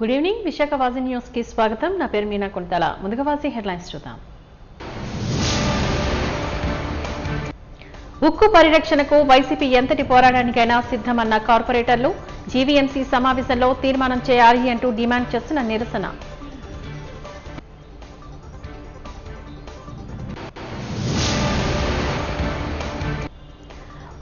Good evening Visakha వాజీ news కి స్వాగతం. నా పేరు మీనా కుంటల. ముందుగా వాజీ హెడ్లైన్స్ చూద్దాం. ఉక్కు పరిరక్షణకు వైసీపీ ఎంతటి పోరాటానికైనా సిద్ధమన్న కార్పొరేటర్లు. జీవీఎంసీ సమావేశంలో తీర్మానం చేయాలి అంటూ డిమాండ్ చేస్తున్న నిరసన.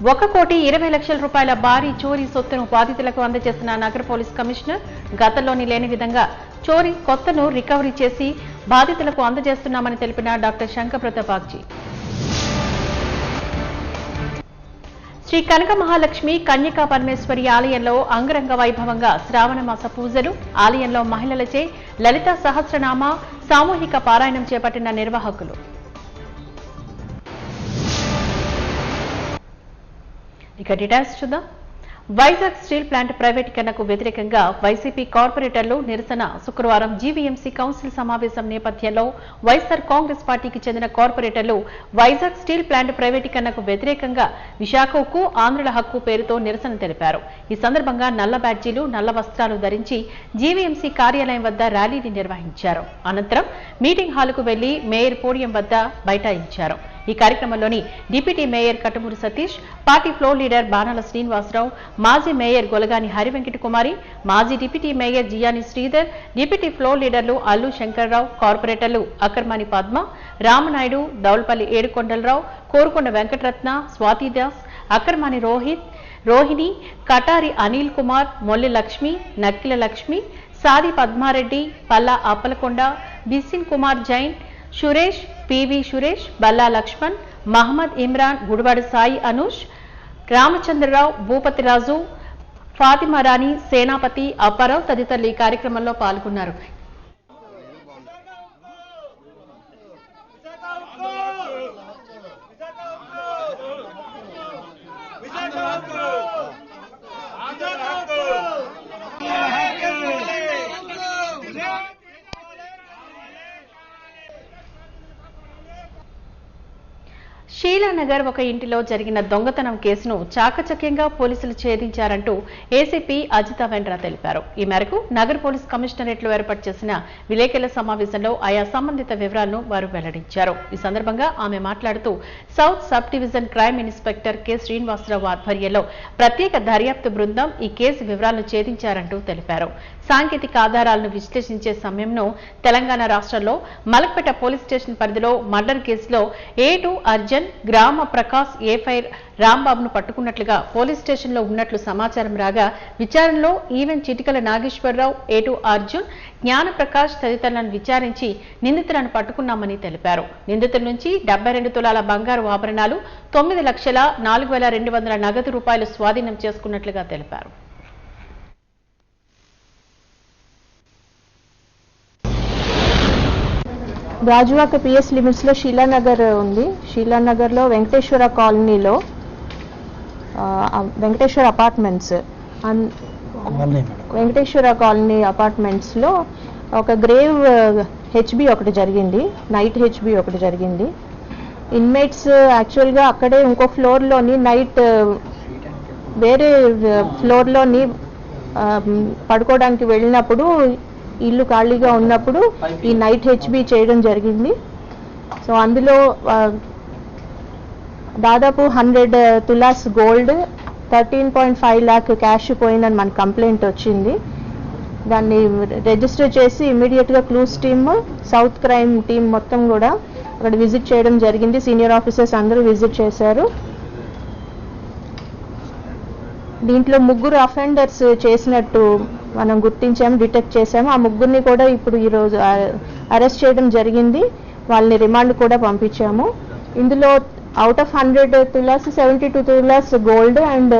₹1,20,00,000 భారీ చోరీ సొత్తును బాధితులకు అందజేసిన నగర పోలీస్ కమిషనర్. గతంలోని లేని విధంగా చోరీ కొత్తను రికవరీ చేసి బాధితులకు అందజేస్తున్నామని తెలిపిన డాక్టర్ శంకరప్రతాప్ బాగ్జీ. శ్రీ కనక మహాలక్ష్మి కన్యకా పరమేశ్వరి ఆలయంలో అంగరంగ వైభవంగా శ్రావణ మాస పూజలు. ఆలయంలో మహిళలచే లలిత సహస్రనామ సామూహిక పారాయణం చేపట్టిన నిర్వాహకులు. ఇక డీటెయిల్స్ చూద్దాం. వైజాగ్ స్టీల్ ప్లాంట్ ప్రైవేటీకరణకు వ్యతిరేకంగా వైసీపీ కార్పొరేటర్లు నిరసన. శుక్రవారం జీవీఎంసీ కౌన్సిల్ సమావేశం నేపథ్యంలో వైఎస్ఆర్ కాంగ్రెస్ పార్టీకి చెందిన కార్పొరేటర్లు వైజాగ్ స్టీల్ ప్లాంట్ ప్రైవేటీకరణకు వ్యతిరేకంగా విశాఖ ఉక్కు ఆంధ్రుల హక్కు పేరుతో నిరసన తెలిపారు. ఈ సందర్భంగా నల్ల బ్యాడ్జీలు, నల్ల వస్త్రాలు ధరించి జీవీఎంసీ కార్యాలయం వద్ద ర్యాలీని నిర్వహించారు. అనంతరం మీటింగ్ హాలుకు వెళ్లి మేయర్ పోడియం వద్ద బైఠాయించారు. ఈ కార్యక్రమంలోని deputy mayor Katumuri Satish, party floor leader Banala Srinivasarao, మాజీ మేయర్ గొలగాని హరివెంకట కుమారి, మాజీ deputy mayor Jiyani Sridhar, deputy floor లీడర్లు అల్లు శంకర్రావు, కార్పొరేటర్లు అక్కర్మాని పద్మ, రామనాయుడు, దౌల్పల్లి ఏడుకొండలరావు, కోరుకొండ వెంకటరత్న, స్వాతిదాస్, అక్కర్మాని రోహిణి, కటారి అనిల్ కుమార్, మొల్లి లక్ష్మి, నక్కిల లక్ష్మి, సాది పద్మారెడ్డి, పల్లా అప్పలకొండ, బిసిన్ కుమార్ జైన్, సురేష్, పివి సురేష్, బల్లా లక్ష్మణ్, మహమ్మద్ ఇమ్రాన్, గుడివాడ సాయి అనూష్, రామచంద్రరావు, భూపతిరాజు, ఫాతిమా రాణి, సేనాపతి, అప్పారావు తదితరులు ఈ కార్యక్రమంలో పాల్గొన్నారు. షీలానగర్ ఒక ఇంటిలో జరిగిన దొంగతనం కేసును చాకచక్యంగా పోలీసులు ఛేదించారంటూ ఏసీపీ అజితా వెండ్రా తెలిపారు. ఈ మేరకు నగర పోలీస్ కమిషనరేట్లో ఏర్పాటు చేసిన విలేకరుల సమావేశంలో ఆయా సంబంధిత వివరాలను వారు వెల్లడించారు. ఈ సందర్భంగా ఆమె మాట్లాడుతూ south sub division crime inspector K Srinivasarao ఆధ్వర్యంలో ప్రత్యేక దర్యాప్తు బృందం ఈ కేసు వివరాలను ఛేదించారంటూ తెలిపారు. సాంకేతిక ఆధారాలను విశ్లేషించే సమయంలో తెలంగాణ రాష్ట్రంలో మలక్పేట పోలీస్ స్టేషన్ పరిధిలో మర్డర్ కేసులో A2 అర్జన్, గ్రామ ప్రకాశ్, A5 రాంబాబును పట్టుకున్నట్లుగా పోలీస్ స్టేషన్లో ఉన్నట్లు సమాచారం రాగా విచారణలో ఈవెన్ చిటికల నాగేశ్వరరావు, A2 అర్జున్, జ్ఞానప్రకాష్ తదితరులను విచారించి నిందితులను పట్టుకున్నామని తెలిపారు. నిందితుల నుంచి 72 తులాల బంగారు ఆభరణాలు, 9,04,200 నగదు రూపాయలు స్వాధీనం చేసుకున్నట్లుగా తెలిపారు. గాజువాక పిఎస్ లిమిట్స్ లో షీలానగర్ ఉంది. షీలానగర్ లో వెంకటేశ్వర కాలనీలో వెంకటేశ్వర అపార్ట్మెంట్స్ లో ఒక గ్రేవ్ హెచ్బి ఒకటి జరిగింది, నైట్ హెచ్బి ఒకటి జరిగింది. ఇన్మేట్స్ యాక్చువల్గా అక్కడే ఇంకో ఫ్లోర్లోని నైట్ వేరే ఫ్లోర్లోని పడుకోవడానికి వెళ్ళినప్పుడు ఇల్లు ఖాళీగా ఉన్నప్పుడు ఈ నైట్ హెచ్బి చేయడం జరిగింది. సో అందులో దాదాపు 100 తులాస్ గోల్డ్, 13.5 lakh క్యాష్ పోయిందని మనకు కంప్లైంట్ వచ్చింది. దాన్ని రిజిస్టర్ చేసి ఇమ్మీడియట్గా clues team, south crime team మొత్తం కూడా అక్కడ విజిట్ చేయడం జరిగింది. సీనియర్ ఆఫీసర్స్ అందరూ విజిట్ చేశారు. దీంట్లో 3 అఫెండర్స్ చేసినట్టు మనం గుర్తించాము, డిటెక్ట్ చేశాము. ఆ 3 కూడా ఇప్పుడు ఈరోజు అరెస్ట్ చేయడం జరిగింది. వాళ్ళని రిమాండ్ కూడా పంపించాము. ఇందులో out of 100 tolas 72 tolas gold and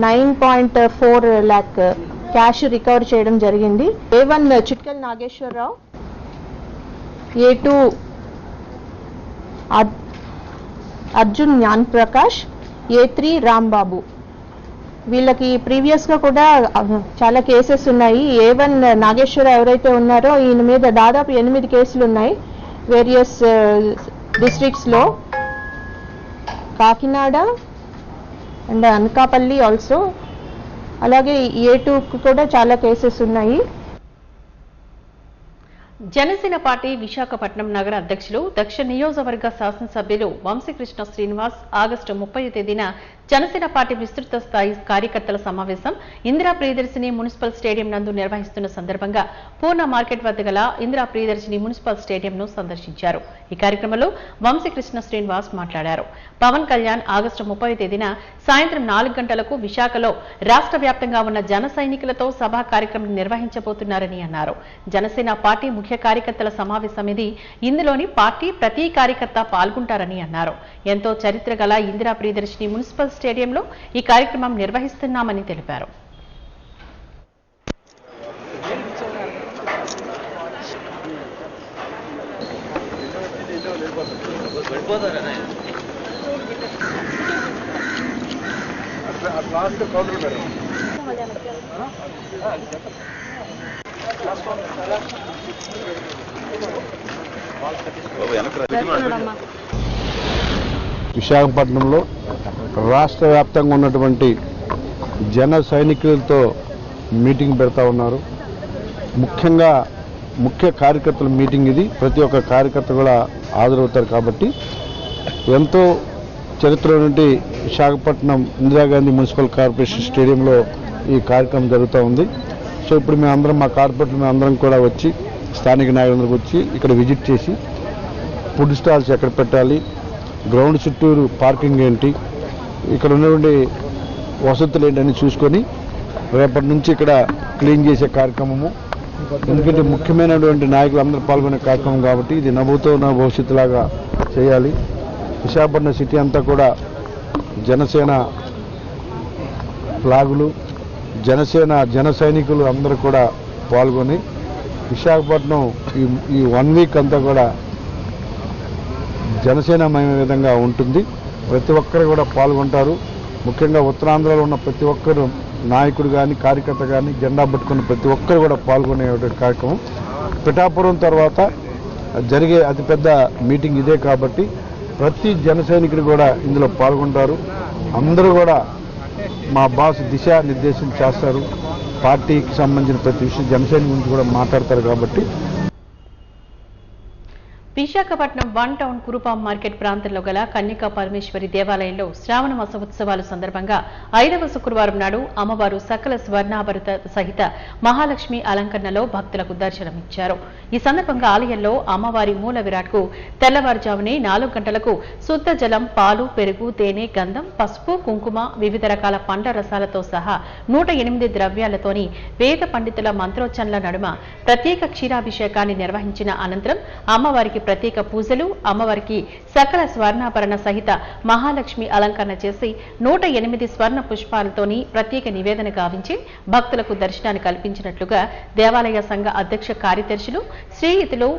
9.4 lakh cash recover చేయడం జరిగింది. A1 చిట్కల్ Nageswararao, A2 Arjun Gyan Prakash, A3 Rambabu. వీళ్ళకి ప్రీవియస్ గా కూడా చాలా కేసెస్ ఉన్నాయి. A1 నాగేశ్వర ఎవరైతే ఉన్నారో ఈయన మీద దాదాపు 8 కేసులు ఉన్నాయి వేరియస్ డిస్ట్రిక్ట్స్ లో, కాకినాడ అండ్ అనకాపల్లి ఆల్సో. అలాగే A2 కూడా చాలా కేసెస్ ఉన్నాయి. జనసేన పార్టీ విశాఖపట్నం నగర అధ్యక్షులు దక్షిణ నియోజకవర్గ శాసనసభ్యులు వంశీకృష్ణ శ్రీనివాస్ ఆగస్టు 30వ తేదీన జనసేన పార్టీ విస్తృత స్థాయి కార్యకర్తల సమావేశం ఇందిరా ప్రియదర్శిని మున్సిపల్ స్టేడియం నందు నిర్వహిస్తున్న సందర్భంగా పూర్ణ మార్కెట్ వద్ద గల ఇందిరా ప్రియదర్శిని మున్సిపల్ స్టేడియంను సందర్శించారు. ఈ కార్యక్రమంలో వంశీకృష్ణ శ్రీనివాస్ మాట్లాడారు. పవన్ కళ్యాణ్ ఆగస్టు 30వ తేదీన సాయంత్రం 4 గంటలకు విశాఖలో రాష్ట్ర వ్యాప్తంగా ఉన్న జన సైనికులతో సభా కార్యక్రమం నిర్వహించబోతున్నారని అన్నారు. జనసేన పార్టీ ముఖ్య కార్యకర్తల సమావేశం ఇది. ఇందులోని పార్టీ ప్రతి కార్యకర్త పాల్గొంటారని అన్నారు. ఎంతో చరిత్ర గల ఇందిరా ప్రియదర్శిని మున్సిపల్ స్టేడియంలో ఈ కార్యక్రమం నిర్వహిస్తున్నామని తెలిపారు. విశాఖపట్నంలో రాష్ట్ర వ్యాప్తంగా ఉన్నటువంటి జన సైనికులతో మీటింగ్ పెడతా ఉన్నారు. ముఖ్యంగా ముఖ్య కార్యకర్తల మీటింగ్ ఇది. ప్రతి ఒక్క కార్యకర్త కూడా హాజరవుతారు కాబట్టి ఎంతో చరిత్ర నుండి విశాఖపట్నం ఇందిరాగాంధీ మున్సిపల్ కార్పొరేషన్ స్టేడియంలో ఈ కార్యక్రమం జరుగుతూ ఉంది. సో ఇప్పుడు మేమందరం మా కార్పొరేటర్ మేమందరం కూడా వచ్చి స్థానిక నాయకులందరికీ వచ్చి ఇక్కడ విజిట్ చేసి ఫుడ్ స్టాల్స్ ఎక్కడ పెట్టాలి, గ్రౌండ్ చుట్టూరు పార్కింగ్ ఏంటి, ఇక్కడ ఉన్నటువంటి వసతులు ఏంటని చూసుకొని రేపటి నుంచి ఇక్కడ క్లీన్ చేసే కార్యక్రమము. ఎందుకంటే ముఖ్యమైనటువంటి నాయకులు అందరూ పాల్గొనే కార్యక్రమం కాబట్టి ఇది నవ్వుతో నా భవిష్యత్తులాగా చేయాలి. విశాఖపట్నం సిటీ అంతా కూడా జనసేన ఫ్లాగులు, జన సైనికులు అందరూ కూడా పాల్గొని విశాఖపట్నం ఈ 1 వీక్ అంతా కూడా జనసేనమయ విధంగా ఉంటుంది. ప్రతి ఒక్కరు కూడా పాల్గొంటారు. ముఖ్యంగా ఉత్తరాంధ్రలో ఉన్న ప్రతి ఒక్కరు నాయకుడు కానీ కార్యకర్త కానీ జెండా పట్టుకున్న ప్రతి ఒక్కరు కూడా పాల్గొనే కార్యక్రమం. పిఠాపురం తర్వాత జరిగే అతిపెద్ద మీటింగ్ ఇదే కాబట్టి ప్రతి జన సైనికుడు కూడా ఇందులో పాల్గొంటారు. అందరూ కూడా మా బాస్ దిశానిర్దేశం చేస్తారు. పార్టీకి సంబంధించిన ప్రతి విషయం జనసేన గురించి కూడా మాట్లాడతారు కాబట్టి విశాఖపట్నం 1 టౌన్ కురుపాం మార్కెట్ ప్రాంతంలో గల కన్యకా పరమేశ్వరి దేవాలయంలో శ్రావణ మాస ఉత్సవాల సందర్భంగా 5వ శుక్రవారం నాడు అమ్మవారు సకల స్వర్ణాభరత సహిత మహాలక్ష్మి అలంకరణలో భక్తులకు దర్శనమిచ్చారు. ఈ సందర్భంగా ఆలయంలో అమ్మవారి మూల విరాట్కు తెల్లవారుజామునే 4 గంటలకు శుద్ధ జలం, పాలు, పెరుగు, తేనె, గంధం, పసుపు, కుంకుమ, వివిధ రకాల పండ్ల రసాలతో సహా 108 ద్రవ్యాలతోని వేద పండితుల మంత్రోచ్చరణల నడుమ ప్రత్యేక క్షీరాభిషేకాన్ని నిర్వహించిన అనంతరం అమ్మవారికి ప్రత్యేక పూజలు, అమ్మవారికి సకల స్వర్ణాభరణ సహిత మహాలక్ష్మి అలంకరణ చేసి 108 స్వర్ణ పుష్పాలతోని ప్రత్యేక నివేదన గావించి భక్తులకు దర్శనాన్ని కల్పించినట్లుగా దేవాలయ సంఘ అధ్యక్ష కార్యదర్శులు శ్రీయుతులు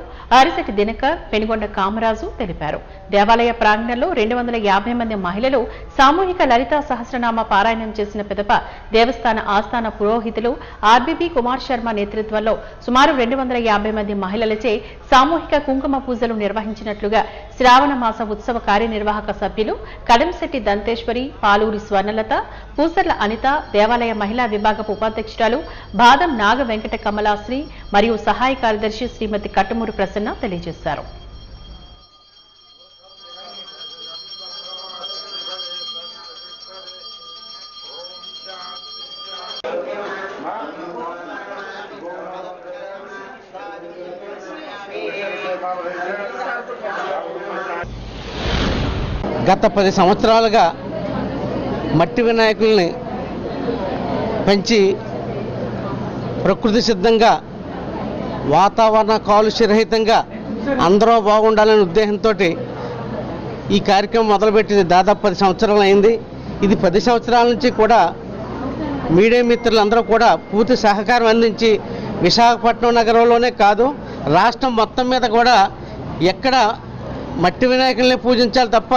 అరిసెటి దినకర్, పెనుగొండ కామరాజు తెలిపారు. దేవాలయ ప్రాంగణంలో 250 మంది మహిళలు సామూహిక లలితా సహస్రనామ పారాయణం చేసిన పిదప దేవస్థాన ఆస్థాన పురోహితులు ఆర్బీబీ కుమార్ శర్మ నేతృత్వంలో సుమారు 250 మంది మహిళలచే సామూహిక కుంకుమ పూజలు నిర్వహించినట్లుగా శ్రావణ మాస ఉత్సవ కార్యనిర్వాహక సభ్యులు కడంశెట్టి దంతేశ్వరి, పాలూరి స్వర్ణలత, పూసర్ల అనిత, దేవాలయ మహిళా విభాగపు ఉపాధ్యక్షురాలు బాదం నాగ వెంకట కమలాశ్రీ మరియు సహాయ కార్యదర్శి శ్రీమతి కట్టుమూరి ప్రసన్న తెలియజేశారు. గత 10 సంవత్సరాలుగా మట్టి వినాయకుల్ని పెంచి ప్రకృతి సిద్ధంగా వాతావరణ కాలుష్యరహితంగా అందరూ బాగుండాలనే ఉద్దేశంతో ఈ కార్యక్రమం మొదలుపెట్టింది. దాదాపు 10 సంవత్సరాలు అయింది. ఇది 10 సంవత్సరాల నుంచి కూడా మీడియా మిత్రులందరూ కూడా పూర్తి సహకారం అందించి విశాఖపట్నం నగరంలోనే కాదు రాష్ట్రం మొత్తం మీద కూడా ఎక్కడ మట్టి వినాయకుల్ని పూజించాలి తప్ప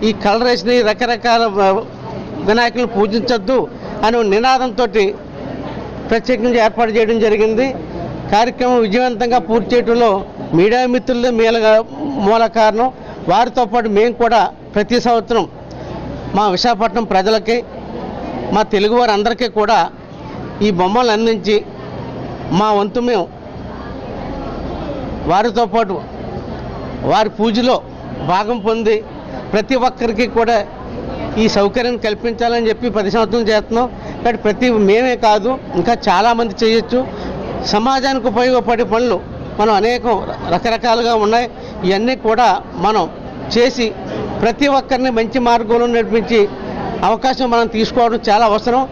ఈ కలర్ వేసిన రకరకాల వినాయకులను పూజించొద్దు అనే నినాదంతో ప్రత్యేకంగా ఏర్పాటు చేయడం జరిగింది. కార్యక్రమం విజయవంతంగా పూర్తి చేయడంలో మీడియా మిత్రులే మూల కారణం. వారితో పాటు మేము కూడా ప్రతి సంవత్సరం మా విశాఖపట్నం ప్రజలకి, మా తెలుగు వారందరికీ కూడా ఈ బొమ్మలు అందించి మా వంతు మేము వారితో పాటు వారి పూజలో భాగం పొంది ప్రతి ఒక్కరికి కూడా ఈ సౌకర్యం కల్పించాలని చెప్పి 10 సంవత్సరాలు చేస్తున్నాం. కానీ మేమే కాదు, ఇంకా చాలామంది చేయొచ్చు. సమాజానికి ఉపయోగపడే పనులు మనం అనేకం రకరకాలుగా ఉన్నాయి. ఇవన్నీ కూడా మనం చేసి ప్రతి ఒక్కరిని మంచి మార్గంలో నడిపించి అవకాశం మనం తీసుకోవడం చాలా అవసరం.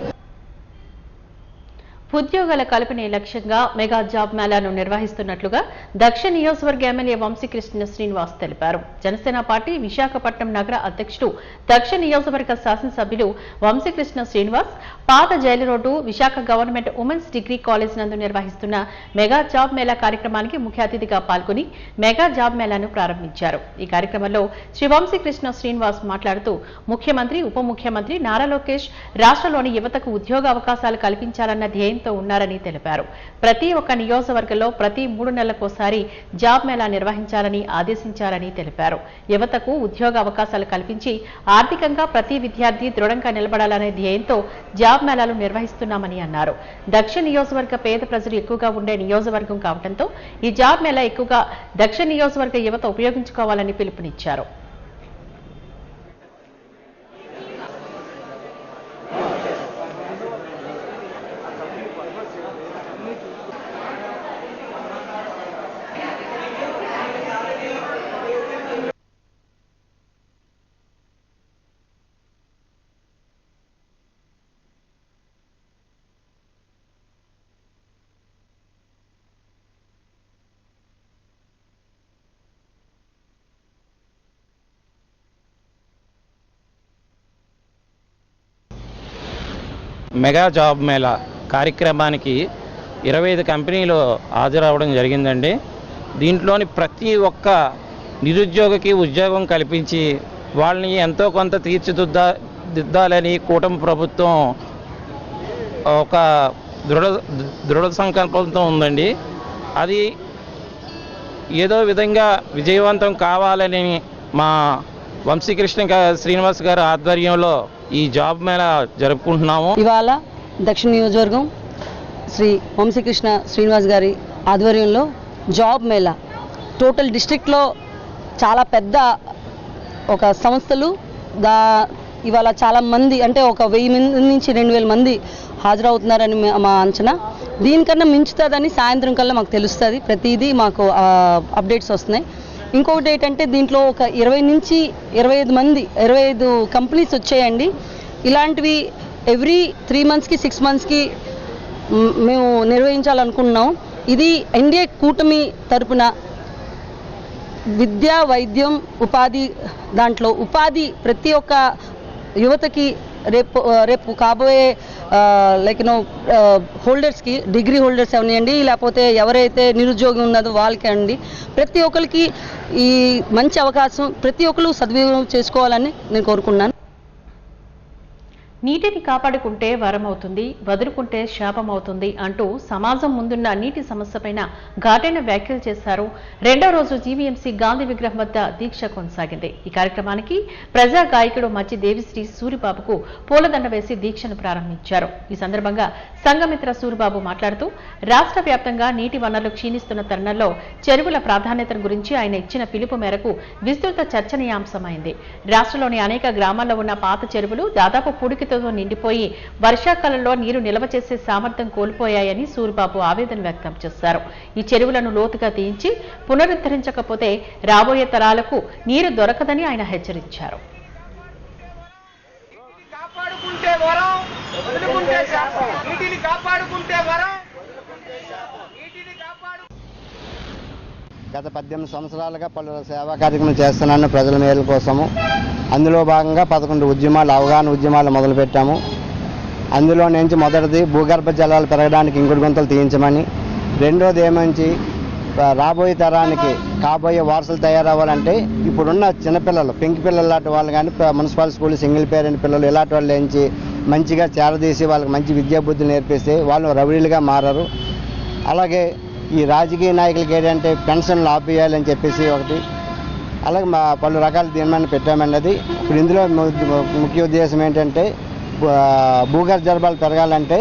ఉద్యోగాల కల్పనే లక్ష్యంగా మెగా జాబ్ మేళాను నిర్వహిస్తున్నట్లుగా దక్షిణ నియోజకవర్గ ఎమ్మెల్యే వంశీకృష్ణ శ్రీనివాస్ తెలిపారు. జనసేన పార్టీ విశాఖపట్నం నగర అధ్యక్షుడు దక్షిణ నియోజకవర్గ శాసనసభ్యులు వంశీకృష్ణ శ్రీనివాస్ పాత jail road Visakha government women's degree college నందు నిర్వహిస్తున్న మెగా జాబ్ మేళా కార్యక్రమానికి ముఖ్య అతిథిగా పాల్గొని మెగా జాబ్ మేళాను ప్రారంభించారు. ఈ కార్యక్రమంలో శ్రీ వంశీకృష్ణ శ్రీనివాస్ మాట్లాడుతూ ముఖ్యమంత్రి ఉప ముఖ్యమంత్రి నారా లోకేష్ రాష్ట్రంలోని యువతకు ఉద్యోగ అవకాశాలు కల్పించాలన్న ధ్యేయం ఉన్నారని తెలిపారు. ప్రతి ఒక్క నియోజకవర్గంలో ప్రతి 3 నెలలకోసారి జాబ్ మేళా నిర్వహించాలని ఆదేశించారని తెలిపారు. యువతకు ఉద్యోగ అవకాశాలు కల్పించి ఆర్థికంగా ప్రతి విద్యార్థి దృఢంగా నిలబడాలనే ధ్యేయంతో జాబ్ మేళాలు నిర్వహిస్తున్నామని అన్నారు. దక్షిణ నియోజకవర్గ పేద ప్రజలు ఎక్కువగా ఉండే నియోజకవర్గం కావడంతో ఈ జాబ్ మేళా ఎక్కువగా దక్షిణ నియోజకవర్గ యువత ఉపయోగించుకోవాలని పిలుపునిచ్చారు. మెగా జాబ్ మేళా కార్యక్రమానికి 25 కంపెనీలు హాజరవడం జరిగిందండి. దీంట్లోని ప్రతి ఒక్క నిరుద్యోగికి ఉద్యోగం కల్పించి వాళ్ళని ఎంతో కొంత తీర్చిదిద్దాలని కూటమి ప్రభుత్వం ఒక దృఢ సంకల్పంతో ఉందండి. అది ఏదో విధంగా విజయవంతం కావాలని మా వంశీకృష్ణ శ్రీనివాస్ గారి ఆధ్వర్యంలో ఈ జాబ్ మేళా జరుపుకుంటున్నాము. ఇవాళ దక్షిణ నియోజకవర్గం శ్రీ వంశీకృష్ణ శ్రీనివాస్ గారి ఆధ్వర్యంలో జాబ్ మేళా టోటల్ డిస్ట్రిక్ట్లో చాలా పెద్ద ఒక సంస్థలు ఇవాళ చాలా మంది అంటే ఒక 1000 మంది నుంచి 2000 మంది హాజరవుతున్నారని మా అంచనా. దీనికన్నా మించుతుందని సాయంత్రం కల్లా మాకు తెలుస్తుంది. ప్రతిదీ మాకు అప్డేట్స్ వస్తున్నాయి. ఇంకొకటి ఏంటంటే దీంట్లో ఒక 20 నుంచి 25 కంపెనీస్ వచ్చాయండి. ఇలాంటివి ఎవ్రీ 3 మంత్స్కి 6 మంత్స్కి మేము నిర్వహించాలనుకుంటున్నాం. ఇది ఎన్డీఏ కూటమి తరపున విద్య, వైద్యం, ఉపాధి దాంట్లో ఉపాధి ప్రతి ఒక్క యువతకి రేపు కాబోయే హోల్డర్స్కి డిగ్రీ హోల్డర్స్ అవనివ్వండి లేకపోతే ఎవరైతే నిరుద్యోగం ఉన్నదో వాళ్ళకి అండి ప్రతి ఒక్కరికి ఈ మంచి అవకాశం ప్రతి ఒక్కరు సద్వినియోగం చేసుకోవాలని నేను కోరుకున్నాను. నీటిని కాపాడుకుంటే వరం అవుతుంది, వదులుకుంటే శాపం అవుతుంది అంటూ సమాజం ముందున్న నీటి సమస్యపైన ఘాటైన వ్యాఖ్యలు చేశారు. 2వ రోజు జీవీఎంసీ గాంధీ విగ్రహం వద్ద దీక్ష కొనసాగింది. ఈ కార్యక్రమానికి ప్రజా గాయకుడు మధ్య దేవిశ్రీ సూరిబాబుకు పూలదండ వేసి దీక్షను ప్రారంభించారు. ఈ సందర్భంగా సంఘమిత్ర సూరిబాబు మాట్లాడుతూ రాష్ట్ర వ్యాప్తంగా నీటి వనరులు క్షీణిస్తున్న తరుణంలో చెరువుల ప్రాధాన్యతను గురించి ఆయన ఇచ్చిన పిలుపు మేరకు విస్తృత చర్చనీయాంశమైంది. రాష్ట్రంలోని అనేక గ్రామాల్లో ఉన్న పాత చెరువులు దాదాపు పూడికి నిండిపోయి వర్షాకాలంలో నీరు నిల్వ చేసే సామర్థ్యం కోల్పోయాయని సూరిబాబు ఆవేదన వ్యక్తం చేశారు. ఈ చెరువులను లోతుగా తీయించి పునరుద్ధరించకపోతే రాబోయే తరాలకు నీరు దొరకదని ఆయన హెచ్చరించారు. గత 18 సంవత్సరాలుగా పలు సేవా కార్యక్రమాలు చేస్తున్నాను ప్రజల మేలు కోసము. అందులో భాగంగా 11 ఉద్యమాలు అవగాహన ఉద్యమాలు మొదలుపెట్టాము. అందులో నుంచి మొదటిది భూగర్భ జలాలు పెరగడానికి ఇంకుడు గుంతలు తీయించమని, రెండోది ఏమంచి రాబోయే తరానికి కాబోయే వారసులు తయారవ్వాలంటే ఇప్పుడున్న చిన్నపిల్లలు పెంకి పిల్లలు లాంటి వాళ్ళు కానీ మున్సిపల్ స్కూల్ సింగిల్ పేరెంట్ పిల్లలు ఇలాంటి వాళ్ళు ఏంచి మంచిగా చేరదీసి వాళ్ళకి మంచి విద్యాబుద్ధులు నేర్పిస్తే వాళ్ళు రౌడీలుగా మారరు. అలాగే ఈ రాజకీయ నాయకులకి ఏంటంటే పెన్షన్లు ఆపేయాలని చెప్పేసి ఒకటి, అలాగే మా పలు రకాల తీర్మానం పెట్టామన్నది. ఇప్పుడు ఇందులో ముఖ్య ఉద్దేశం ఏంటంటే భూగర్భ జలాలు పెరగాలంటే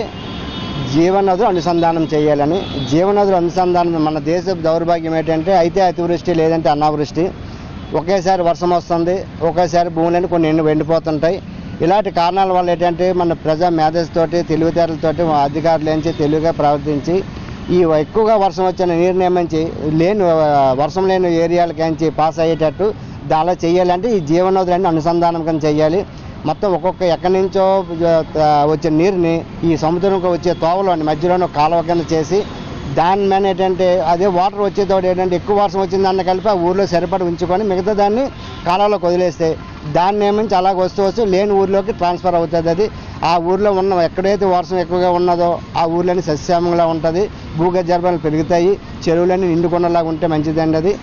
జీవనదులు అనుసంధానం చేయాలని. జీవనదులు అనుసంధానం మన దేశ దౌర్భాగ్యం ఏంటంటే అయితే అతివృష్టి లేదంటే అనావృష్టి. ఒకేసారి వర్షం వస్తుంది, ఒకేసారి భూములన్నీ కొన్ని ఎండిపోతుంటాయి. ఇలాంటి కారణాల వల్ల ఏంటంటే మన ప్రజా మేధస్సుతోటి తెలివితేటలతోటి అధికారులు ఏంచి తెలివిగా ప్రవర్తించి ఈ ఎక్కువగా వర్షం వచ్చిన నీరు నియమించి వర్షం లేని ఏరియాలకి పాస్ అయ్యేటట్టు అలా చేయాలంటే ఈ జీవనదులన్నీ అనుసంధానం కింద చేయాలి. మొత్తం ఒక్కొక్క ఎక్కడి నుంచో వచ్చే నీరుని ఈ సముద్రంకి వచ్చే తోవలోని మధ్యలోనే కాలువ కింద చేసి దాని మీద ఏంటంటే అదే వాటర్ వచ్చేతోటి ఏంటంటే ఎక్కువ వర్షం వచ్చిన దాన్ని కలిపి ఆ ఊర్లో సరిపడి ఉంచుకొని మిగతా దాన్ని కాలువలోకి వదిలేస్తే దాన్ని నియమించి అలాగ వస్తూ లేని ఊర్లోకి ట్రాన్స్ఫర్ అవుతుంది. అది ఆ ఊర్లో ఉన్న ఎక్కడైతే వర్షం ఎక్కువగా ఉన్నదో ఆ ఊర్లోని సస్యశ్యామంగా ఉంటుంది, భూగర్భాలు పెరుగుతాయి, చెరువులన్నీ నిండుకున్నలాగా ఉంటే మంచిదండి. అది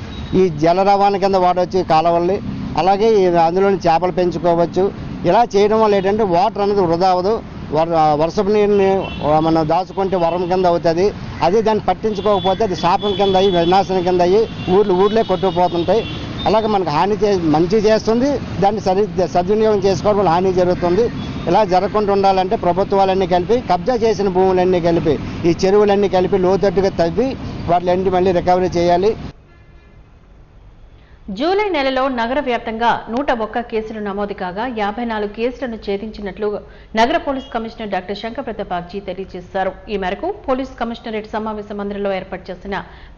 ఈ జల రవాణా కింద వాడవచ్చు కాలువల్ని. అలాగే అందులోని చేపలు పెంచుకోవచ్చు. ఇలా చేయడం వల్ల ఏంటంటే వాటర్ అనేది వృధా అవ్వదు. వర్షపు నీరుని మనం దాచుకుంటే వరం కింద అవుతుంది. అదే దాన్ని పట్టించుకోకపోతే అది శాపం కింద అయ్యి వినాశనం కింద అయ్యి ఊర్లే కొట్టుకుపోతుంటాయి. అలాగే మనకు మంచి చేస్తుంది, దాన్ని సద్వినియోగం చేసుకోవడం వల్ల హాని జరుగుతుంది. ఇలా జరగకుండా ఉండాలంటే ప్రభుత్వాలన్నీ కలిపి కబ్జా చేసిన భూములన్నీ కలిపి ఈ చెరువులన్నీ కలిపి లోతట్టుగా తవ్వి వాటిలన్నీ మళ్ళీ రికవరీ చేయాలి. జూలై నెలలో నగర వ్యాప్తంగా 101 కేసులు నమోదు కాగా 54 కేసులను ఛేదించినట్లు నగర police commissioner doctor Shankar Pratap Bagchi తెలియజేశారు. ఈ మేరకు పోలీస్ కమిషనరేట్ సమావేశ మందిరంలో ఏర్పాటు చేసిన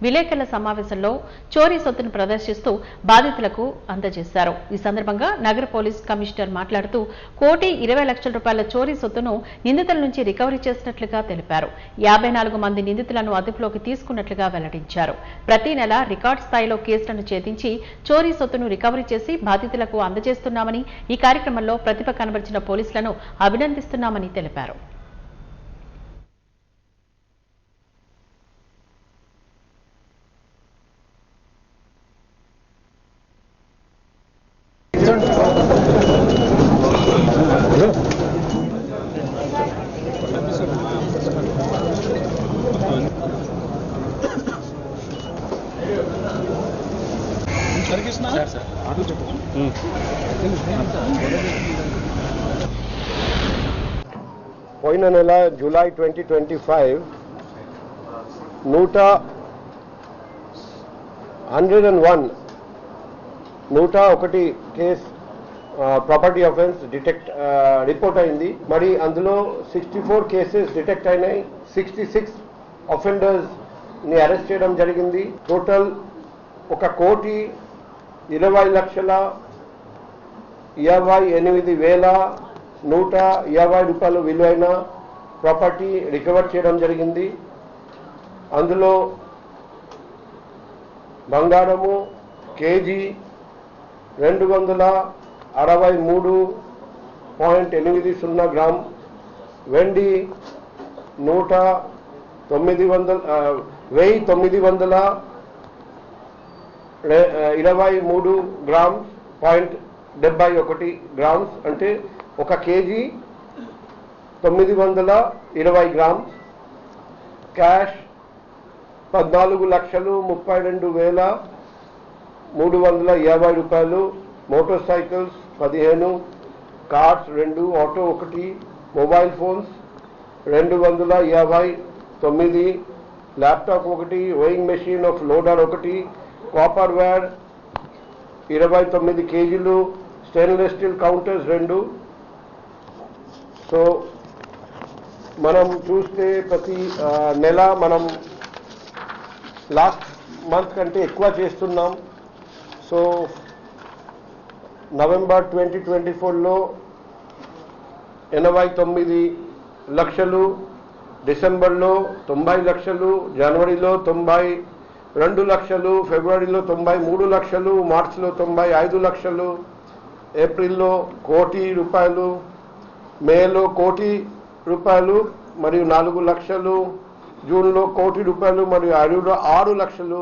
విలేకరుల సమావేశంలో చోరీ సొత్తును ప్రదర్శిస్తూ బాధితులకు అందజేశారు. ఈ సందర్భంగా నగర పోలీస్ కమిషనర్ మాట్లాడుతూ 1,20,00,000 రూపాయల చోరీ సొత్తును నిందితుల నుంచి రికవరీ చేసినట్లుగా తెలిపారు. 54 మంది నిందితులను అదుపులోకి తీసుకున్నట్లుగా వెల్లడించారు. ప్రతి నెల రికార్డు స్థాయిలో కేసులను ఛేదించి చోరీ సొత్తును రికవరీ చేసి బాధితులకు అందజేస్తున్నామని, ఈ కార్యక్రమంలో ప్రతిభ కనబరిచిన పోలీసులను అభినందిస్తున్నామని తెలిపారు. పోయిన నెల July 2025 101 case property offence report అయింది. మరి అందులో 64 కేసెస్ డిటెక్ట్ అయినాయి. 66 అఫెండర్స్ ని అరెస్ట్ చేయడం జరిగింది. టోటల్ 1,20,28,150 రూపాయలు విలువైన ప్రాపర్టీ రికవర్ చేయడం జరిగింది. అందులో బంగారము కేజీ 263.80 గ్రామ్, వెండి 1,923 గ్రామ్స్ 0.71 గ్రామ్స్, అంటే 1 కేజీ 920 గ్రామ్స్, క్యాష్ 14,32,350 రూపాయలు, motor cycles 15, cars 2, auto 1, mobile phones 259, laptop 1, weighing machine of loader 1, copper wire 29 కేజీలు, స్టెయిన్లెస్ స్టీల్ కౌంటర్స్ 2. సో మనం చూస్తే ప్రతి నెల మనం లాస్ట్ మంత్ కంటే ఎక్కువ చేస్తున్నాం. సో నవంబర్ 2024లో 89 లక్షలు, డిసెంబర్లో 90 లక్షలు, జనవరిలో 92 లక్షలు, ఫిబ్రవరిలో 93 లక్షలు, మార్చిలో 95 లక్షలు, ఏప్రిల్లో 1 కోటి రూపాయలు, మేలో 1 కోటి రూపాయలు మరియు 4 లక్షలు, జూన్లో 1 కోటి రూపాయలు మరియు 6 లక్షలు,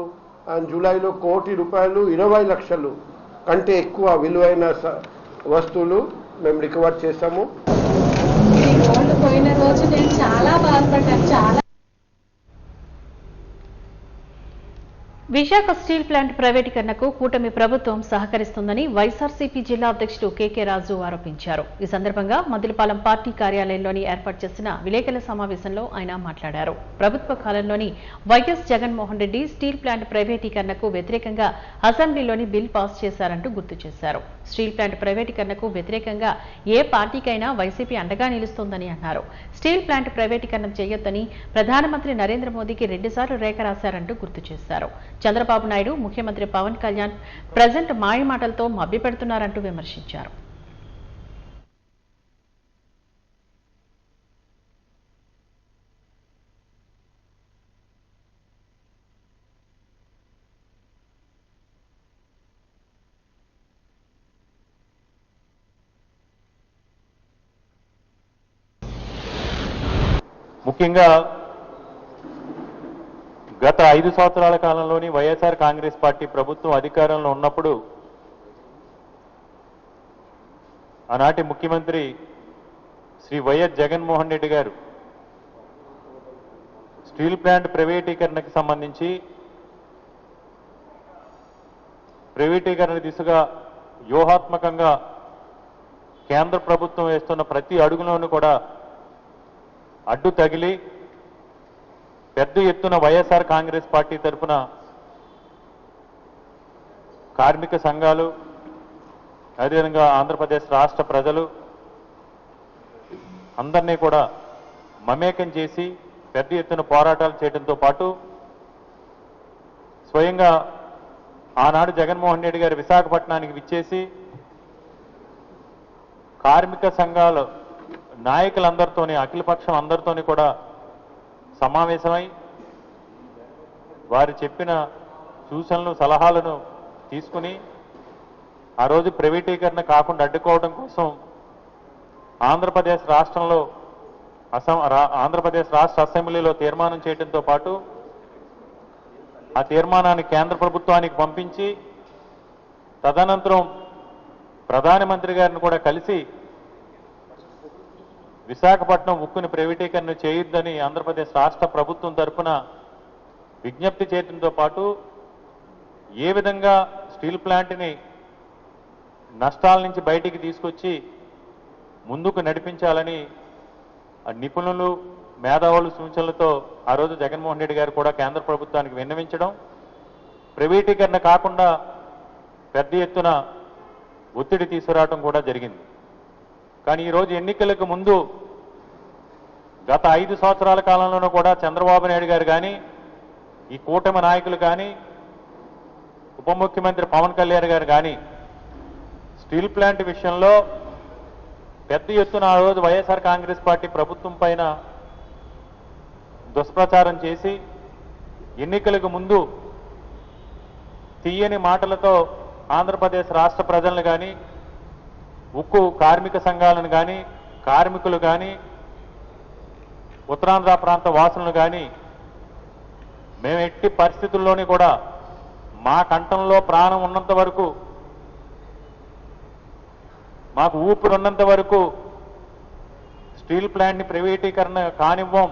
అండ్ జూలైలో 1 కోటి రూపాయలు 20 లక్షలు కంటే ఎక్కువ విలువైన వస్తువులు మేము రికవర్ చేశాము. పోయిన రోజు నేను చాలా బాధపడ్డాను. చాలా విశాఖ స్టీల్ ప్లాంట్ ప్రైవేటీకరణకు కూటమి ప్రభుత్వం సహకరిస్తుందని వైఎస్ఆర్సీపీ జిల్లా అధ్యక్షుడు కేకే రాజు ఆరోపించారు. ఈ సందర్భంగా మద్దిలపాలెం పార్టీ కార్యాలయంలోని ఏర్పాటు చేసిన విలేకరుల సమావేశంలో ఆయన మాట్లాడారు. ప్రభుత్వ కాలంలోని YS Jaganmohan Reddy steel plant ప్రైవేటీకరణకు వ్యతిరేకంగా అసెంబ్లీలోని బిల్ పాస్ చేశారంటూ గుర్తు చేశారు. స్టీల్ ప్లాంట్ ప్రైవేటీకరణకు వ్యతిరేకంగా ఏ పార్టీకైనా వైసీపీ అండగా నిలుస్తోందని అన్నారు. స్టీల్ ప్లాంట్ ప్రైవేటీకరణ చేయొద్దని ప్రధానమంత్రి నరేంద్ర మోదీకి 2 సార్లు లేఖ రాశారంటూ గుర్తు చేశారు. చంద్రబాబు నాయుడు, ముఖ్యమంత్రి పవన్ కళ్యాణ్ ప్రజెంట్ మాయమాటలతో మభ్యపెడుతున్నారంటూ విమర్శించారు. ముఖ్యంగా గత 5 సంవత్సరాల కాలంలోని వైఎస్ఆర్ కాంగ్రెస్ పార్టీ ప్రభుత్వం అధికారంలో ఉన్నప్పుడు ఆనాటి ముఖ్యమంత్రి శ్రీ వైఎస్ జగన్మోహన్ రెడ్డి గారు స్టీల్ ప్లాంట్ ప్రైవేటీకరణకు సంబంధించి ప్రైవేటీకరణ దిశగా వ్యూహాత్మకంగా కేంద్ర ప్రభుత్వం వేస్తున్న ప్రతి అడుగులోనూ కూడా అడ్డు తగిలి పెద్ద ఎత్తున వైఎస్ఆర్ కాంగ్రెస్ పార్టీ తరఫున కార్మిక సంఘాలు, అదేవిధంగా ఆంధ్రప్రదేశ్ రాష్ట్ర ప్రజలు అందరినీ కూడా మమేకం చేసి పెద్ద ఎత్తున పోరాటాలు చేయడంతో పాటు స్వయంగా ఆనాడు జగన్మోహన్ రెడ్డి గారు విశాఖపట్నానికి విచ్చేసి కార్మిక సంఘాల నాయకులందరితోని, అఖిలపక్షం అందరితోని కూడా సమావేశమై వారు చెప్పిన సూచనలు, సలహాలను తీసుకుని ఆ రోజు ప్రైవేటీకరణ కాకుండా అడ్డుకోవడం కోసం ఆంధ్రప్రదేశ్ రాష్ట్రంలో ఆంధ్రప్రదేశ్ రాష్ట్ర అసెంబ్లీలో తీర్మానం చేయడంతో పాటు ఆ తీర్మానాన్ని కేంద్ర ప్రభుత్వానికి పంపించి తదనంతరం ప్రధానమంత్రి గారిని కూడా కలిసి విశాఖపట్నం ఉక్కుని ప్రైవేటీకరణ చేయొద్దని ఆంధ్రప్రదేశ్ రాష్ట్ర ప్రభుత్వం తరఫున విజ్ఞప్తి చేయడంతో పాటు ఏ విధంగా స్టీల్ ప్లాంట్ని నష్టాల నుంచి బయటికి తీసుకొచ్చి ముందుకు నడిపించాలని నిపుణులు, మేధావులు సూచనలతో ఆ రోజు జగన్మోహన్ రెడ్డి గారు కూడా కేంద్ర ప్రభుత్వానికి విన్నవించడం, ప్రైవేటీకరణ కాకుండా పెద్ద ఎత్తున ఒత్తిడి తీసుకురావడం కూడా జరిగింది. కానీ ఈరోజు ఎన్నికలకు ముందు గత 5 సంవత్సరాల కాలంలోనూ కూడా చంద్రబాబు నాయుడు గారు కానీ, ఈ కూటమి నాయకులు కానీ, ఉప ముఖ్యమంత్రి పవన్ కళ్యాణ్ గారు కానీ స్టీల్ ప్లాంట్ విషయంలో పెద్ద ఎత్తున ఆ రోజు వైఎస్ఆర్ కాంగ్రెస్ పార్టీ ప్రభుత్వం పైన దుష్ప్రచారం చేసి ఎన్నికలకు ముందు తీయని మాటలతో ఆంధ్రప్రదేశ్ రాష్ట్ర ప్రజలను కానీ, ఉక్కు కార్మిక సంఘాలను కానీ, కార్మికులు కానీ, ఉత్తరాంధ్ర ప్రాంత వాసులను కానీ మేము ఎట్టి పరిస్థితుల్లోని కూడా మా కంఠంలో ప్రాణం ఉన్నంత వరకు, మాకు ఊపిరున్నంత వరకు స్టీల్ ప్లాంట్ని ప్రైవేటీకరణ కానివ్వం.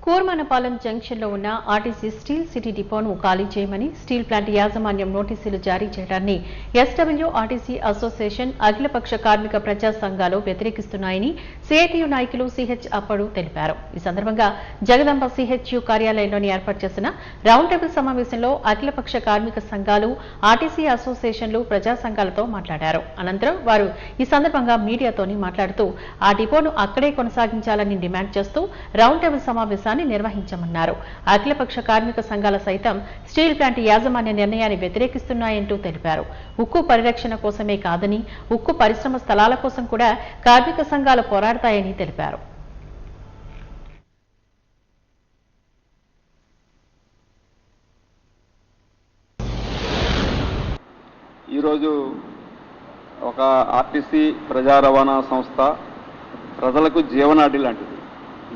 కూర్మనపాలెం జంక్షన్లో ఉన్న ఆర్టీసీ స్టీల్ సిటీ డిపోను ఖాళీ చేయమని స్టీల్ ప్లాంట్ యాజమాన్యం నోటీసులు జారీ చేయడాన్ని ఎస్డబ్ల్యూఆర్టీసీ అసోసియేషన్, అఖిలపక్ష కార్మిక ప్రజా సంఘాలు వ్యతిరేకిస్తున్నాయని సిఐటియు నాయకులు సిహెచ్ అప్పడు తెలిపారు. ఈ సందర్భంగా జగదంబ సిహెచ్యు కార్యాలయంలోని ఏర్పాటు చేసిన రౌండ్ టేబుల్ సమావేశంలో అఖిలపక్ష కార్మిక సంఘాలు, ఆర్టీసీ అసోసియేషన్లు, ప్రజా సంఘాలతో మాట్లాడారు. అనంతరం వారు ఈ సందర్భంగా మీడియాతోని మాట్లాడుతూ ఆ డిపోను అక్కడే కొనసాగించాలని డిమాండ్ చేస్తూ రౌండ్ టేబుల్ సమావేశాన్ని నిర్వహించమన్నారు. అఖిలపక్ష కార్మిక సంఘాల సైతం స్టీల్ ప్లాంట్ యాజమాన్య నిర్ణయాన్ని వ్యతిరేకిస్తున్నాయంటూ తెలిపారు. ఉక్కు పరిరక్షణ కోసమే కాదని ఉక్కు పరిశ్రమ స్థలాల కోసం కూడా కార్మిక సంఘాలు పోరాడతాయని తెలిపారు. ఈరోజు ఒక ఆర్టీసీ ప్రజా రవాణా సంస్థ ప్రజలకు జీవనాడి లాంటిది.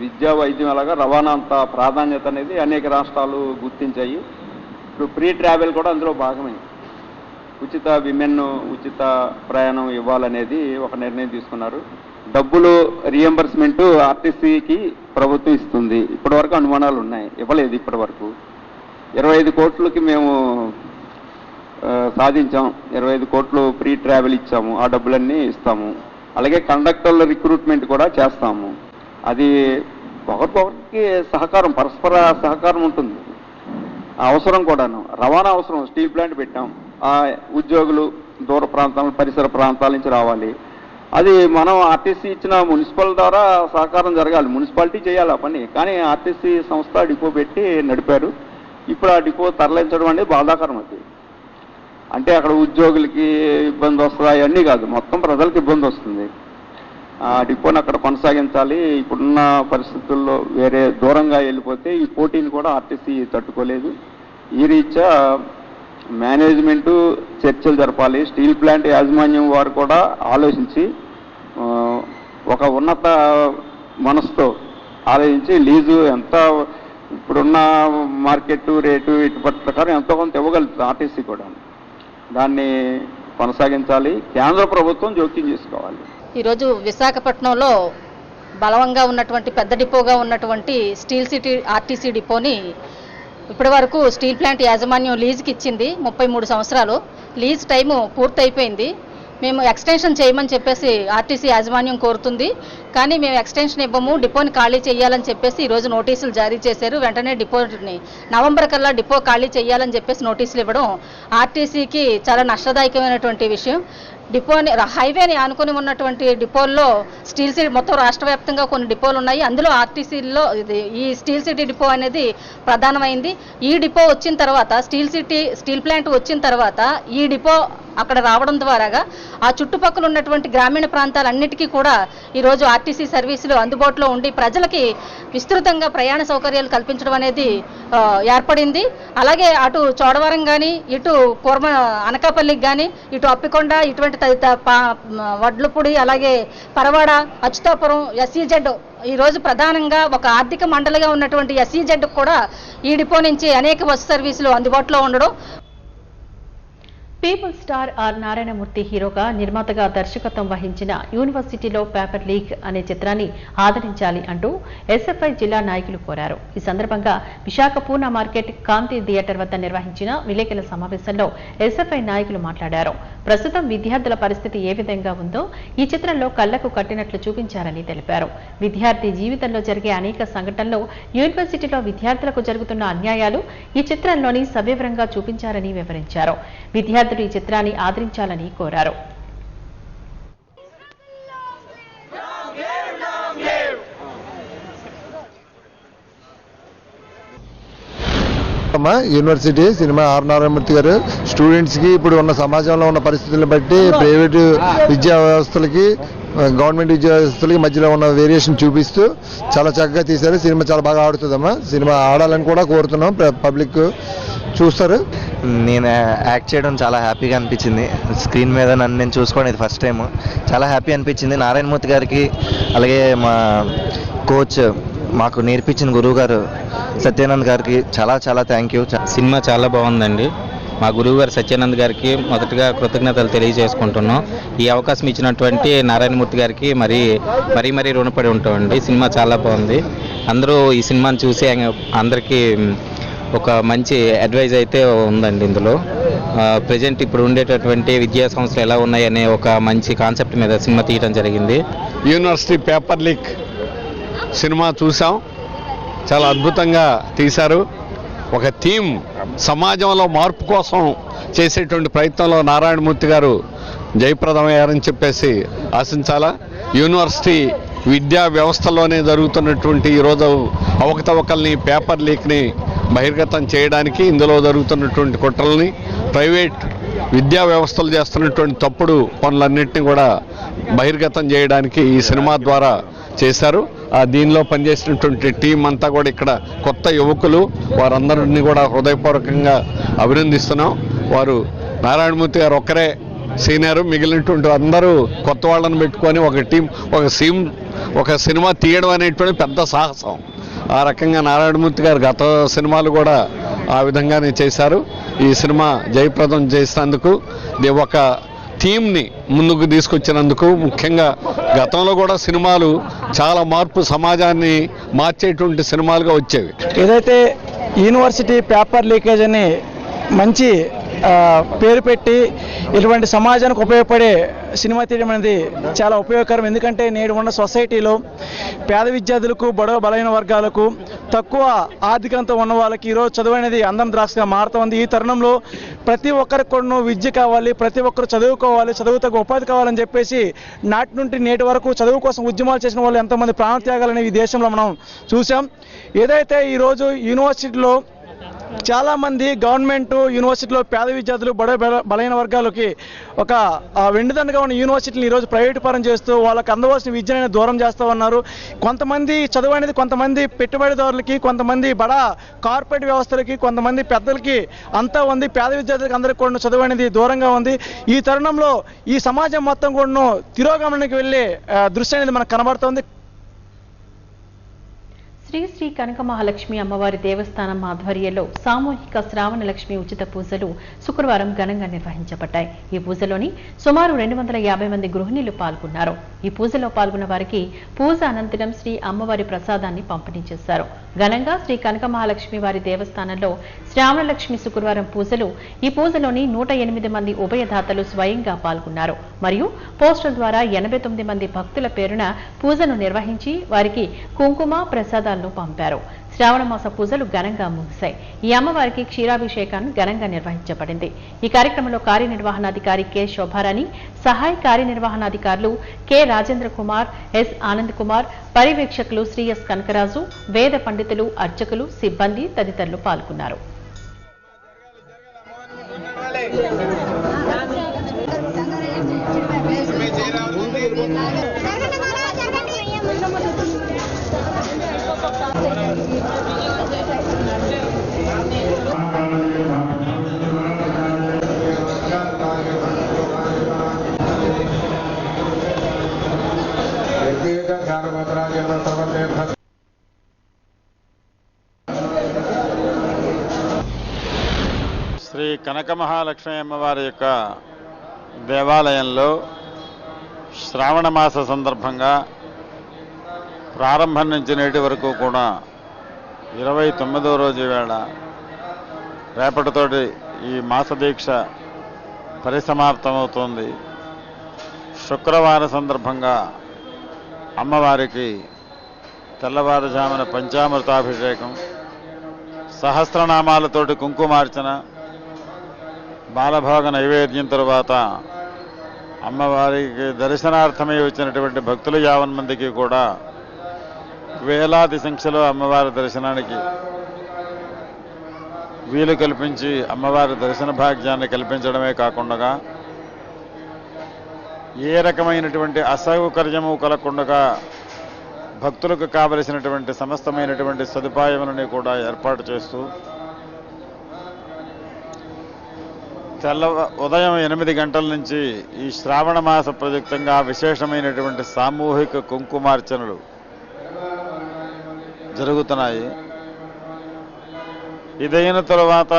విద్యా, వైద్యం అలాగా రవాణా అంత ప్రాధాన్యత అనేది అనేక రాష్ట్రాలు గుర్తించాయి. ఇప్పుడు ఫ్రీ ట్రావెల్ కూడా అందులో భాగమైంది. ఉచిత ఉచిత ప్రయాణం ఇవ్వాలనేది ఒక నిర్ణయం తీసుకున్నారు. డబ్బులు రీఎంబర్స్మెంట్ ఆర్టీసీకి ప్రభుత్వం ఇస్తుంది. ఇప్పటివరకు అనుమానాలు ఉన్నాయి, ఇవ్వలేదు. ఇప్పటివరకు 25 కోట్లకి మేము సాధించాం. 25 కోట్లు ఫ్రీ ట్రావెల్ ఇచ్చాము, ఆ డబ్బులన్నీ ఇస్తాము. అలాగే కండక్టర్ల రిక్రూట్మెంట్ కూడా చేస్తాము. అది ఒకరికొకరికి సహకారం, పరస్పర సహకారం ఉంటుంది. అవసరం కూడాను, రవాణా అవసరం. స్టీల్ ప్లాంట్ పెట్టాం, ఆ ఉద్యోగులు దూర ప్రాంతాల పరిసర ప్రాంతాల నుంచి రావాలి. అది మనం ఆర్టీసీ ఇచ్చిన మున్సిపల్ ద్వారా సహకారం జరగాలి, మున్సిపాలిటీ చేయాలి ఆ పని. కానీ ఆర్టీసీ సంస్థ డిపో పెట్టి నడిపారు. ఇప్పుడు ఆ డిపో తరలించడం అనేది బాధాకరం. అది అంటే అక్కడ ఉద్యోగులకి ఇబ్బంది వస్తుంది, అవన్నీ కాదు, మొత్తం ప్రజలకు ఇబ్బంది వస్తుంది. ఆ డిపోని అక్కడ కొనసాగించాలి. ఇప్పుడున్న పరిస్థితుల్లో వేరే దూరంగా వెళ్ళిపోతే ఈ పోటీని కూడా ఆర్టీసీ తట్టుకోలేదు. ఈ రీత్యా మేనేజ్మెంటు చర్చలు జరపాలి. స్టీల్ ప్లాంట్ యాజమాన్యం వారు కూడా ఆలోచించి ఒక ఉన్నత మనసుతో ఆలోచించి లీజు ఎంత ఇప్పుడున్న మార్కెట్ రేటు ఇటు ప్రకారం ఎంతో కొంత ఇవ్వగలుగుతుంది ఆర్టీసీ కూడా. దాన్ని కొనసాగించాలి. కేంద్ర ప్రభుత్వం జోక్యం చేసుకోవాలి. ఈరోజు విశాఖపట్నంలో బలవంగా ఉన్నటువంటి పెద్ద డిపోగా ఉన్నటువంటి స్టీల్ సిటీ ఆర్టీసీ డిపోని ఇప్పటి వరకు స్టీల్ ప్లాంట్ యాజమాన్యం లీజుకి ఇచ్చింది 33 సంవత్సరాలు. లీజ్ టైము పూర్తయిపోయింది. మేము ఎక్స్టెన్షన్ చేయమని చెప్పేసి ఆర్టీసీ యాజమాన్యం కోరుతుంది. కానీ మేము ఎక్స్టెన్షన్ ఇవ్వము, డిపోని ఖాళీ చేయాలని చెప్పేసి ఈరోజు నోటీసులు జారీ చేశారు. వెంటనే డిపోని నవంబర్ కల్లా డిపో ఖాళీ చేయాలని చెప్పేసి నోటీసులు ఇవ్వడం ఆర్టీసీకి చాలా నష్టదాయకమైనటువంటి విషయం. డిపోని హైవేని ఆనుకుని ఉన్నటువంటి డిపోల్లో స్టీల్ సిటీ మొత్తం రాష్ట్ర వ్యాప్తంగా కొన్ని డిపోలు ఉన్నాయి. అందులో ఆర్టీసీలో ఈ స్టీల్ సిటీ డిపో అనేది ప్రధానమైంది. ఈ డిపో వచ్చిన తర్వాత స్టీల్ ప్లాంట్ వచ్చిన తర్వాత ఈ డిపో అక్కడ రావడం ద్వారాగా ఆ చుట్టుపక్కల ఉన్నటువంటి గ్రామీణ ప్రాంతాలన్నిటికీ కూడా ఈరోజు ఆర్టీసీ సర్వీసులు అందుబాటులో ఉండి ప్రజలకి విస్తృతంగా ప్రయాణ సౌకర్యాలు కల్పించడం అనేది ఏర్పడింది. అలాగే అటు చోడవరం కానీ, ఇటు అనకాపల్లికి కానీ, ఇటు అప్పికొండ, ఇటువంటి వడ్లపూడి, అలాగే పరవాడ, అచ్యుతాపురం, ఎస్ఈజెడ్ ఈరోజు ప్రధానంగా ఒక ఆర్థిక మండలిగా ఉన్నటువంటి ఎస్ఈజెడ్ కూడా ఈ డిపో నుంచి అనేక బస్సు సర్వీసులు అందుబాటులో ఉండడం. పీపుల్ స్టార్ ఆర్ నారాయణమూర్తి హీరోగా, నిర్మాతగా దర్శకత్వం వహించిన యూనివర్సిటీలో పేపర్ లీక్ అనే చిత్రాన్ని ఆదరించాలి అంటూ ఎస్ఎఫ్ఐ జిల్లా నాయకులు కోరారు. ఈ సందర్భంగా విశాఖ పూనా మార్కెట్ కాంతి థియేటర్ వద్ద నిర్వహించిన విలేకరుల సమావేశంలో ఎస్ఎఫ్ఐ నాయకులు మాట్లాడారు. ప్రస్తుతం విద్యార్థుల పరిస్థితి ఏ విధంగా ఉందో ఈ చిత్రంలో కళ్లకు కట్టినట్లు చూపించారని తెలిపారు. విద్యార్థి జీవితంలో జరిగే అనేక సంఘటనలు, యూనివర్సిటీలో విద్యార్థులకు జరుగుతున్న అన్యాయాలు ఈ చిత్రంలోని సవివరంగా చూపించారని వివరించారు. విద్యార్థులు ఈ చిత్రాన్ని ఆదరించాలని కోరారు. యూనివర్సిటీ సినిమా ఆర్ నారాయణమూర్తి గారు స్టూడెంట్స్కి ఇప్పుడు ఉన్న సమాజంలో ఉన్న పరిస్థితులను బట్టి ప్రైవేటు విద్యా వ్యవస్థలకి గవర్నమెంట్ విద్యా వ్యవస్థలకి మధ్యలో ఉన్న వేరియేషన్ చూపిస్తూ చాలా చక్కగా తీశారు. సినిమా చాలా బాగా ఆడుతుందమ్మా. సినిమా ఆడాలని కూడా కోరుతున్నాం. పబ్లిక్ చూస్తారు. నేను యాక్ట్ చేయడం చాలా హ్యాపీగా అనిపించింది. స్క్రీన్ మీద నన్ను నేను చూసుకోవడం ఇది ఫస్ట్ టైం. చాలా హ్యాపీ అనిపించింది. నారాయణమూర్తి గారికి, అలాగే మా కోచ్, మాకు నేర్పించిన గురువు గారు సత్యానంద్ గారికి చాలా చాలా థ్యాంక్ యూ. సినిమా చాలా బాగుందండి. మా గురువు గారు సత్యానంద్ గారికి మొదటగా కృతజ్ఞతలు తెలియజేసుకుంటున్నాం. ఈ అవకాశం ఇచ్చినటువంటి నారాయణమూర్తి గారికి మరీ రుణపడి ఉంటామండి. సినిమా చాలా బాగుంది. అందరూ ఈ సినిమాని చూసి అందరికీ ఒక మంచి అడ్వైజ్ అయితే ఉందండి. ఇందులో ప్రజెంట్ ఇప్పుడు ఉండేటటువంటి విద్యా సంస్థలు ఎలా ఉన్నాయనే ఒక మంచి కాన్సెప్ట్ మీద సినిమా తీయడం జరిగింది. యూనివర్సిటీ పేపర్ లీక్ సినిమా చూసాం. చాలా అద్భుతంగా తీశారు. ఒక థీమ్, సమాజంలో మార్పు కోసం చేసేటువంటి ప్రయత్నంలో నారాయణమూర్తి గారు జయప్రదమయ్యారని చెప్పేసి ఆశించాలా. యూనివర్సిటీ విద్యా వ్యవస్థలోనే జరుగుతున్నటువంటి ఈరోజు అవకతవకల్ని, పేపర్ లీక్ని బహిర్గతం చేయడానికి, ఇందులో జరుగుతున్నటువంటి కుట్రల్ని, ప్రైవేట్ విద్యా వ్యవస్థలు చేస్తున్నటువంటి తప్పుడు పనులన్నింటినీ కూడా బహిర్గతం చేయడానికి ఈ సినిమా ద్వారా చేశారు. దీనిలో పనిచేసినటువంటి టీం అంతా కూడా ఇక్కడ కొత్త యువకులు, వారందరినీ కూడా హృదయపూర్వకంగా అభినందిస్తున్నాం. వారు నారాయణమూర్తి గారు ఒక్కరే సీనియర్, మిగిలినటువంటి అందరూ కొత్త వాళ్ళని పెట్టుకొని ఒక టీం, ఒక సినిమా తీయడం అనేటువంటి పెద్ద సాహసం. ఆ రకంగా నారాయణమూర్తి గారు గత సినిమాలు కూడా ఆ విధంగానే చేశారు. ఈ సినిమా జయప్రదం చేసినందుకు, ఒక థీమ్ని ముందుకు తీసుకొచ్చినందుకు, ముఖ్యంగా గతంలో కూడా సినిమాలు చాలా మార్పు సమాజాన్ని మార్చేటువంటి సినిమాలుగా వచ్చేవి. ఏదైతే యూనివర్సిటీ పేపర్ లీకేజ్ అని మంచి పేరు పెట్టి ఇటువంటి సమాజానికి ఉపయోగపడే సినిమా తీయడం అనేది చాలా ఉపయోగకరం. ఎందుకంటే నేడు ఉన్న సొసైటీలో పేద విద్యార్థులకు బడుగు బలైన వర్గాలకు తక్కువ ఆర్థికంతో ఉన్న వాళ్ళకి ఈరోజు చదువు అనేది అందం ద్రాక్షగా మారుతోంది. ఈ తరుణంలో ప్రతి ఒక్కరికి కూడా విద్య కావాలి, ప్రతి ఒక్కరు చదువుకోవాలి, చదువుతకు ఉపాధి కావాలని చెప్పేసి నాటి నుండి నేటి వరకు చదువు కోసం ఉద్యమాలు చేసిన వాళ్ళు ఎంతోమంది ప్రాణత్యాగాలని ఈ దేశంలో మనం చూసాం. ఏదైతే ఈరోజు యూనివర్సిటీలో చాలామంది గవర్నమెంట్ యూనివర్సిటీలో పేద విద్యార్థులు బలైన వర్గాలకి ఒక వెండిదండగా ఉన్న యూనివర్సిటీని ఈరోజు ప్రైవేటు పరం చేస్తూ వాళ్ళకి అందవలసిన విద్యను దూరం చేస్తూ ఉన్నారు. కొంతమంది చదువు అనేది కొంతమంది పెట్టుబడిదారులకి, కొంతమంది బడా కార్పొరేట్ వ్యవస్థలకి, కొంతమంది పెద్దలకి అంతా ఉంది. పేద విద్యార్థులకు అందరికీ కూడా చదువు అనేది దూరంగా ఉంది. ఈ తరుణంలో ఈ సమాజం మొత్తం కూడా తిరోగమనానికి వెళ్ళే దృశ్యం అనేది మనకు కనబడుతోంది. శ్రీ శ్రీ కనక మహాలక్ష్మి అమ్మవారి దేవస్థానం ఆధ్వర్యంలో సామూహిక శ్రావణ లక్ష్మి ఉచిత పూజలు శుక్రవారం ఘనంగా నిర్వహించబడ్డాయి. ఈ పూజలోని సుమారు 250 మంది గృహిణులు పాల్గొన్నారు. ఈ పూజలో పాల్గొన్న వారికి పూజ అనంతరం శ్రీ అమ్మవారి ప్రసాదాన్ని పంపిణీ చేశారు. ఘనంగా శ్రీ కనక మహాలక్ష్మి వారి దేవస్థానంలో శ్రావణ లక్ష్మి శుక్రవారం పూజలు. ఈ పూజలోని 108 మంది ఉభయదాతలు స్వయంగా పాల్గొన్నారు. మరియు పోస్టల్ ద్వారా 89 మంది భక్తుల పేరున పూజను నిర్వహించి వారికి కుంకుమ ప్రసాదాలు పంపారు. శ్రావణ మాస పూజలు ఘనంగా ముగిశాయి. ఈ అమ్మవారికి క్షీరాభిషేకాన్ని ఘనంగా నిర్వహించబడింది. ఈ కార్యక్రమంలో కార్యనిర్వహణాధికారి కె శోభారాణి, సహాయ కార్యనిర్వహణాధికారులు కె రాజేంద్ర కుమార్, ఎస్ ఆనంద్ కుమార్, పర్యవేక్షకులు శ్రీ ఎస్ కనకరాజు, వేద పండితులు, అర్చకులు, సిబ్బంది తదితరులు పాల్గొన్నారు. శ్రీ కనక మహాలక్ష్మి అమ్మవారి యొక్క దేవాలయంలో శ్రావణ మాస సందర్భంగా ప్రారంభం నుంచి నేటి వరకు కూడా 29వ రోజు వేళ రేపటితోటి ఈ మాస దీక్ష పరిసమాప్తమవుతోంది. శుక్రవారం సందర్భంగా అమ్మవారికి తెల్లవారుజామున పంచామృతాభిషేకం, సహస్రనామాలతోటి కుంకుమార్చన, బాలభోగ నైవేద్యం తరువాత అమ్మవారికి దర్శనార్థమై వచ్చినటువంటి భక్తులు 50 మందికి కూడా వేలాది సంఖ్యలో అమ్మవారి దర్శనానికి వీలు కల్పించి అమ్మవారి దర్శన భాగ్యాన్ని కల్పించడమే కాకుండా ఏ రకమైనటువంటి అసౌకర్యము కలగకుండా భక్తులకు కావలసినటువంటి సమస్తమైనటువంటి సదుపాయములని కూడా ఏర్పాటు చేస్తూ ఉదయం 8 గంటల నుంచి ఈ శ్రావణ మాస ప్రయుక్తంగా విశేషమైనటువంటి సామూహిక కుంకుమార్చనలు జరుగుతున్నాయి. ఇదైన తరువాత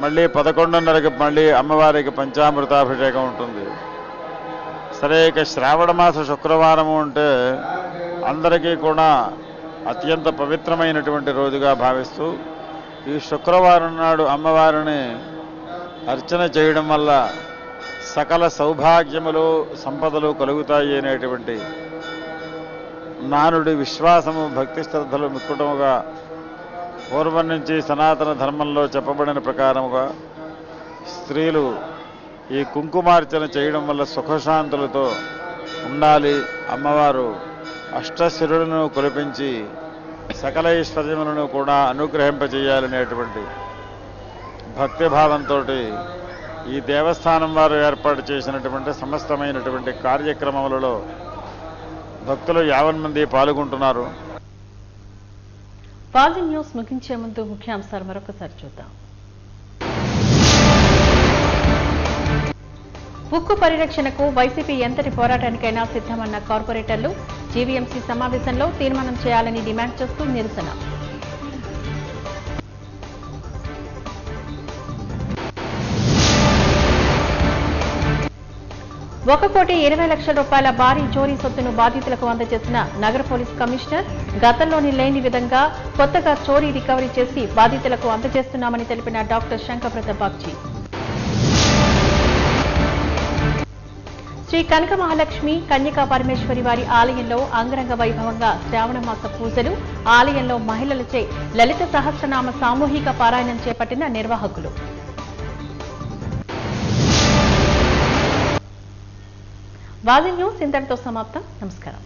మళ్ళీ 11:30కి మళ్ళీ అమ్మవారికి పంచామృతాభిషేకం ఉంటుంది. సరే, ఇక శ్రావణ మాస శుక్రవారము అంటే అందరికీ కూడా అత్యంత పవిత్రమైనటువంటి రోజుగా భావిస్తూ ఈ శుక్రవారం నాడు అమ్మవారిని అర్చన చేయడం వల్ల సకల సౌభాగ్యములు, సంపదలు కలుగుతాయి అనేటువంటి నానుడి విశ్వాసము, భక్తి శ్రద్ధలు మిక్కుటముగా పూర్వం నుంచి సనాతన ధర్మంలో చెప్పబడిన ప్రకారముగా స్త్రీలు ఈ కుంకుమార్చన చేయడం వల్ల సుఖశాంతులతో ఉండాలి, అమ్మవారు అష్టశిరులను కురిపించి సకల ఐశ్వర్యములను కూడా అనుగ్రహింపజేయాలనేటువంటి భక్తిభావంతో ఈ దేవస్థానం వారు ఏర్పాటు చేసినటువంటి సమస్తమైనటువంటి కార్యక్రమములలో భక్తులు 50 మంది పాల్గొంటున్నారు. వాజీ న్యూస్ ముగించే ముందు ముఖ్యాంశాలు మరొకసారి చూద్దాం. ఉక్కు పరిరక్షణకు వైసీపీ ఎంతటి పోరాటానికైనా సిద్ధమన్న కార్పొరేటర్లు. జీవీఎంసీ సమావేశంలో తీర్మానం చేయాలని డిమాండ్ చేస్తూ నిరసన. 1,20,00,000 రూపాయల భారీ చోరీ సొత్తును బాధితులకు అందజేసిన నగర పోలీస్ కమిషనర్ గతంలోని లేని విధంగా కొత్తగా చోరీ రికవరీ చేసి బాధితులకు అందజేస్తున్నామని తెలిపిన డాక్టర్ శంకరప్రద బాగ్చి. శ్రీ కనక మహాలక్ష్మి కన్యకా పరమేశ్వరి వారి ఆలయంలో అంగరంగ వైభవంగా శ్రావణ మాస పూజలు. ఆలయంలో మహిళలచే లలిత సహస్రనామ సామూహిక పారాయణం చేపట్టిన నిర్వాహకులు. వాజీ న్యూస్ ఇంతటితో సమాప్తం. నమస్కారం.